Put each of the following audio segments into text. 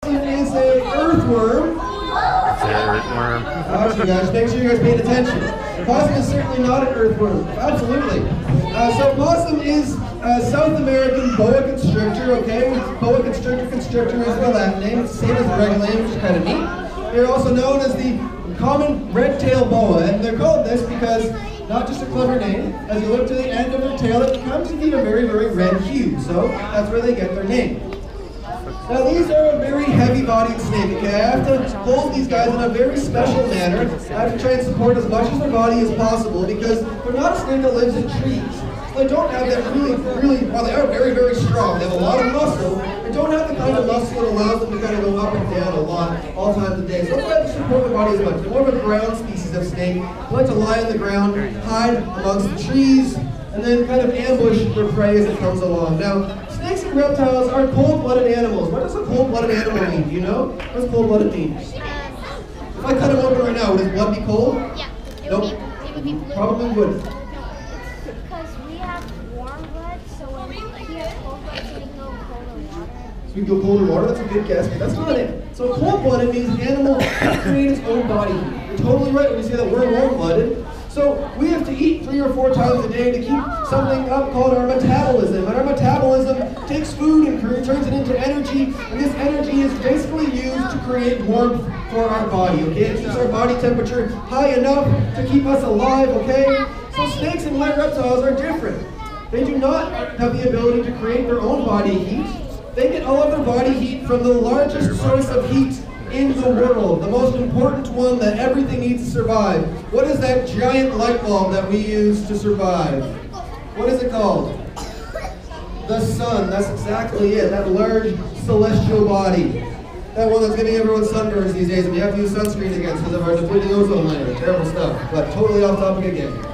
Is a earthworm. You guys, make sure you guys paid attention. The possum is certainly not an earthworm. Absolutely. So possum is a South American boa constrictor, okay? Boa constrictor is the Latin name. It's the same as the regular name, which is kind of neat. They're also known as the common red-tailed boa, and they're called this because, not just a clever name, as you look to the end of their tail, it comes to be a very, very red hue. So that's where they get their name. Now these are a very heavy-bodied snake, okay? I have to hold these guys in a very special manner. I have to try and support as much of their body as possible because they're not a snake that lives in trees. So they don't have that while they are very, very strong, they have a lot of muscle, they don't have the kind of muscle that allows them to kind of go up and down a lot, all times of day. So that's why I have to support their body as much. They're more of a ground species of snake. They like to lie on the ground, hide amongst the trees, and then kind of ambush their prey as it comes along. Now, snakes and reptiles are cold-blooded animals. What does a cold-blooded animal mean? Do you know? What does cold-blooded mean? If I cut him open right now, would his blood be cold? Yeah. Nope. It would be blue. Probably wouldn't. It's because we have warm blood, so when we have cold blood, so we go colder water. So we go colder water? That's a good guess, but that's not it. So cold-blooded means the animal can create its own body heat. You're totally right when you say that we're warm-blooded. So we have to eat 3 or 4 times a day to keep something up called our metabolism. And our metabolism takes food and turns it into energy. And this energy is basically used to create warmth for our body, okay? It keeps our body temperature high enough to keep us alive, okay? So snakes and reptiles are different. They do not have the ability to create their own body heat. They get all of their body heat from the largest source of heat in the world, the most important one that everything needs to survive. What is that giant light bulb that we use to survive? What is it called? The sun. That's exactly it. That large celestial body. That one that's giving everyone sunburns these days, and we have to use sunscreen again because of our depleting ozone layer. Terrible stuff, but totally off topic again.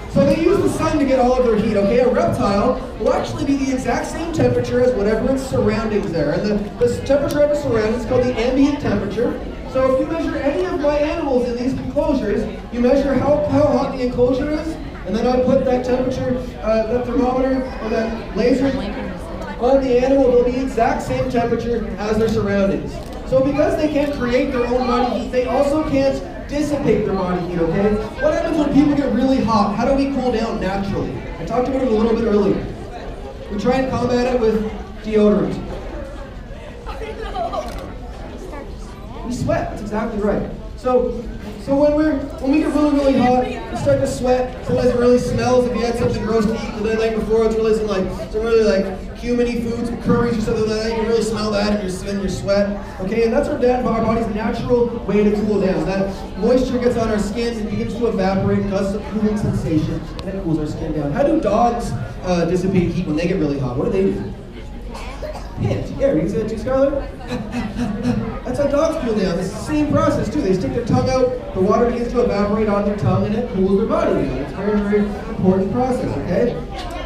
So they use the sun to get all of their heat, okay? A reptile will actually be the exact same temperature as whatever its surroundings are. And the temperature of the surroundings is called the ambient temperature. So if you measure any of my animals in these enclosures, you measure how hot the enclosure is, and then I put that temperature, that thermometer, or that laser on the animal, they'll be the exact same temperature as their surroundings. So because they can't create their own body heat, they also can't dissipate their body heat, okay? What happens when people get really hot? How do we cool down naturally? I talked about it a little bit earlier. We try and combat it with deodorant. We sweat, that's exactly right. So when we get really hot, we start to sweat. Sometimes it really smells. If you had something gross to eat the night before, it's really some really humany foods, some curries or something like that. You can really smell that in your sweat. Okay, and that's our body's natural way to cool down. That moisture gets on our skin and begins to evaporate, causes a cooling sensation, and it cools our skin down. How do dogs dissipate heat when they get really hot? What do they do? Hint. Yeah, you say that too, Skylar? That's how dogs cool down. It's the same process too. They stick their tongue out, the water begins to evaporate on their tongue, and it cools their body down. It's a very, very important process, okay?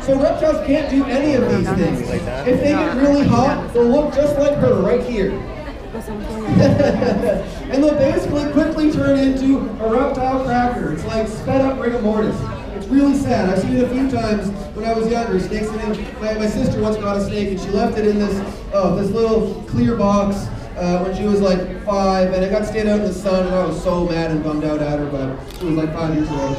So reptiles can't do any of these things. If they get really hot, they'll look just like her right here. And they'll basically quickly turn into a reptile cracker. It's like sped up rigor mortis. It's really sad. I've seen it a few times when I was younger. Snakes my sister once got a snake and she left it in this little clear box when she was like 5, and it got stayed out in the sun, and I was so mad and bummed out at her, but she was like 5 years old.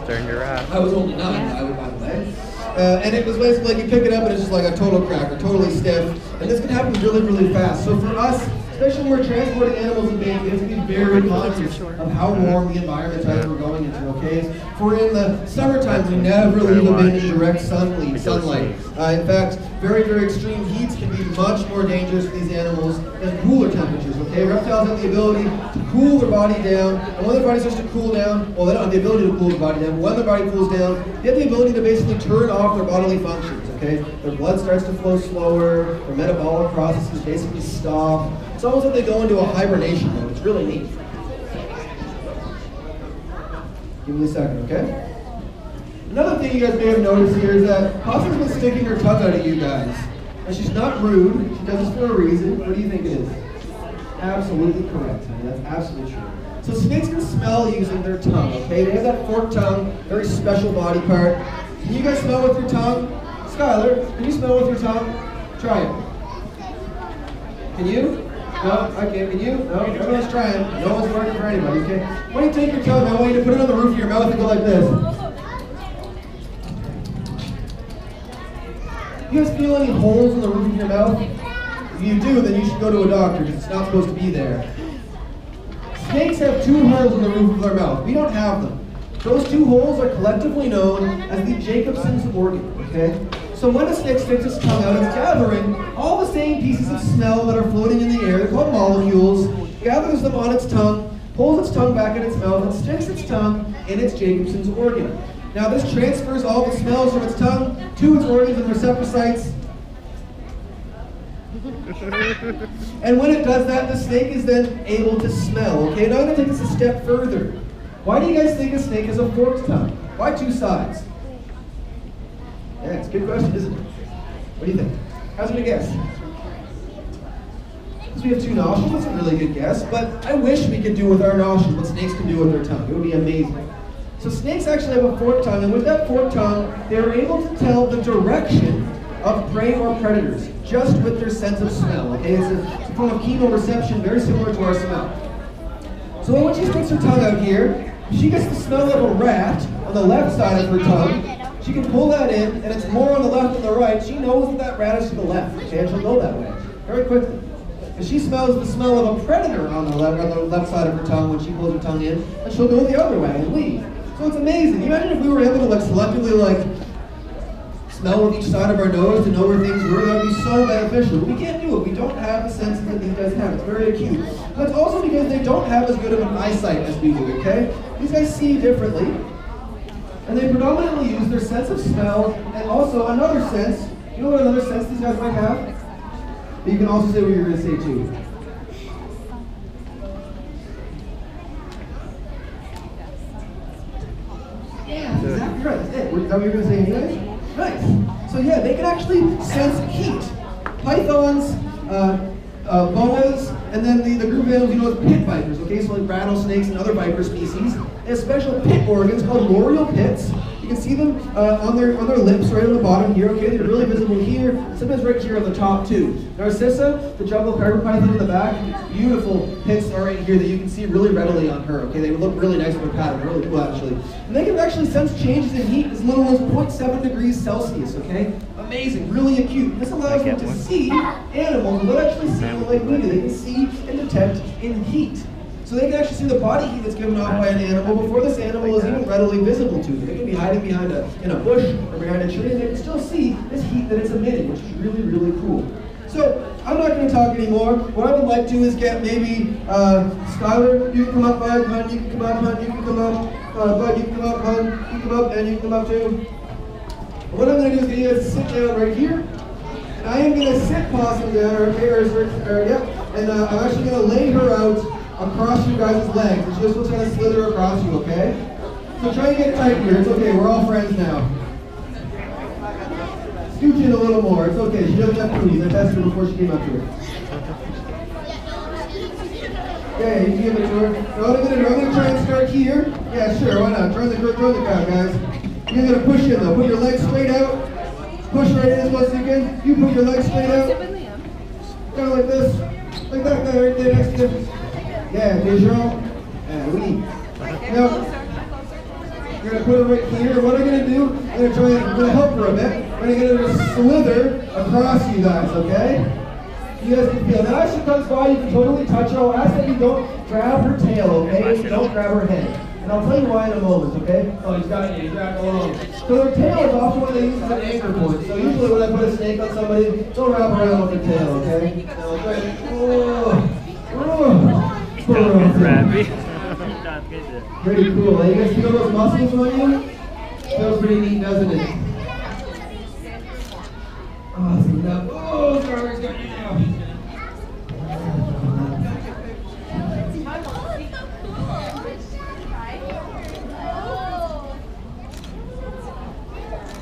Stirring your wrath. I was only 9, I would by the way. And it was basically like you pick it up and it's just like a total cracker, totally stiff. And this can happen really, really fast. So for us, especially when we're transporting animals in baby, we have to be very conscious of how warm the environment is we're going into, okay? For in the summertime, we never leave them in direct sunlight. In fact, very, very extreme heats can be much more dangerous for these animals than cooler temperatures, okay? Reptiles have the ability to cool their body down, and when their body starts to cool down, well, they don't have the ability to cool their body down, but when their body cools down, they have the ability to basically turn off their bodily functions, okay? Their blood starts to flow slower, their metabolic processes basically stop. It's almost like they go into a hibernation mode. It's really neat. Give me a second, okay? Another thing you guys may have noticed here is that Possum's been sticking her tongue out at you guys. And she's not rude. She does this for a reason. What do you think it is? Absolutely correct, honey. That's absolutely true. So snakes can smell using their tongue, okay? They have that forked tongue, very special body part. Can you guys smell with your tongue? Skylar, can you smell with your tongue? Try it. Can you? No? Okay, can you? No? Everyone's trying. No one's working for anybody, okay? When you take your tongue, I want you to put it on the roof of your mouth and go like this. You guys feel any holes in the roof of your mouth? If you do, then you should go to a doctor because it's not supposed to be there. Snakes have 2 holes in the roof of their mouth. We don't have them. Those 2 holes are collectively known as the Jacobson's organ, okay? So when a snake sticks its tongue out, it's gathering all the same pieces of smell that are floating in the air, they're called molecules, gathers them on its tongue, pulls its tongue back in its mouth, and sticks its tongue in its Jacobson's organ. Now this transfers all the smells from its tongue to its organs and receptor sites. And when it does that, the snake is then able to smell. Okay, now I'm going to take this a step further. Why do you guys think a snake has a forked tongue? Why 2 sides? Yeah, it's a good question, isn't it? What do you think? How's it a guess? Because we have 2 nostrils, that's a really good guess, but I wish we could do with our nostrils what snakes can do with their tongue. It would be amazing. So snakes actually have a forked tongue, and with that forked tongue, they're able to tell the direction of prey or predators, just with their sense of smell, okay? It's a form of chemoreception, very similar to our smell. So when she sticks her tongue out here, she gets the smell of a rat on the left side of her tongue. She can pull that in, and it's more on the left than the right. She knows that rat is to the left, okay? And she'll go that way, very quickly. And she smells the smell of a predator on the left side of her tongue when she pulls her tongue in, and she'll go the other way and leave. So it's amazing. Imagine if we were able to selectively smell with each side of our nose to know where things were. That would be so beneficial. But we can't do it. We don't have the senses that these guys have. It's very acute. But it's also because they don't have as good of an eyesight as we do, okay? These guys see differently. And they predominantly use their sense of smell and also another sense. You know what another sense these guys might have? But you can also say what you're going to say too. Yeah, exactly right. That's it. Is that what you're going to say anyways? Nice. So yeah, they can actually sense heat. Pythons, boas, and then the group of animals you know as pit vipers, okay? So like rattlesnakes and other viper species. They have special pit organs called loreal pits. You can see them on their lips right on the bottom here, okay? They're really visible here, sometimes right here on the top too. Narcissa, the jungle carpet python in the back, beautiful pits are right here that you can see really readily on her, okay? They look really nice with their pattern, really cool actually. And they can actually sense changes in heat as little as 0.7 degrees Celsius, okay? Amazing, really acute. This allows them to see animals without actually seeing them like we do. They can see and detect in heat. So they can actually see the body heat that's given off by an animal before this animal is even readily visible to them. They can be hiding behind in a bush or behind a tree, and they can still see this heat that it's emitting, which is really, really cool. So I'm not going to talk anymore. What I would like to is get maybe Skylar, you can come up, Bud, Hun, you can come up, Hun, you can come up, Bud, you can come up, Hun, you can come up, and you can come up too. What I'm going to do is get you guys to sit down right here. And I am going to sit Possum down, and I'm actually going to lay her out across you guys' legs, and she just wants to kind of slither across you, okay? So try and get tight here. It's okay, we're all friends now. Scooch in a little more. It's okay, she doesn't have cooties. I tested her before she came up here. Yeah, you can give it to her. So what I'm going to try and start here. Yeah, sure, why not? Join the crowd, guys. You're going to push in though. Put your legs straight out. Push right in as much as you can. You put your legs straight out. Kind of like this. Like that guy right there next to you. Yeah, visual. And we. Now, you're going to put it right here. What I'm going to do, I'm going to help her a bit. I'm going to get her to slither across you guys, okay? You guys can feel. Now as she comes by, you can totally touch her. I'll ask that you don't grab her tail, okay? Don't grab her head. And I'll tell you why in a moment, okay? Oh, he's got you. He's got along. So their tail is often what they use as an anchor point. So usually when I put a snake on somebody, don't wrap around with the tail, okay? Now, okay. Pretty cool. You guys feel those muscles on you? Feels pretty neat, doesn't it? Awesome. Now, oh, sorry, it's got you now.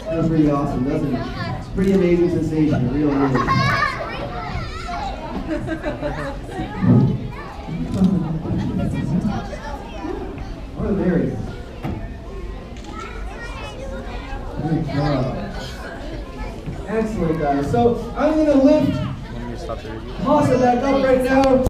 Feels pretty awesome, doesn't it? It's a pretty amazing sensation. It really is. What a Mary. Good job. Excellent, guys. So I'm going to lift Possum back up right now.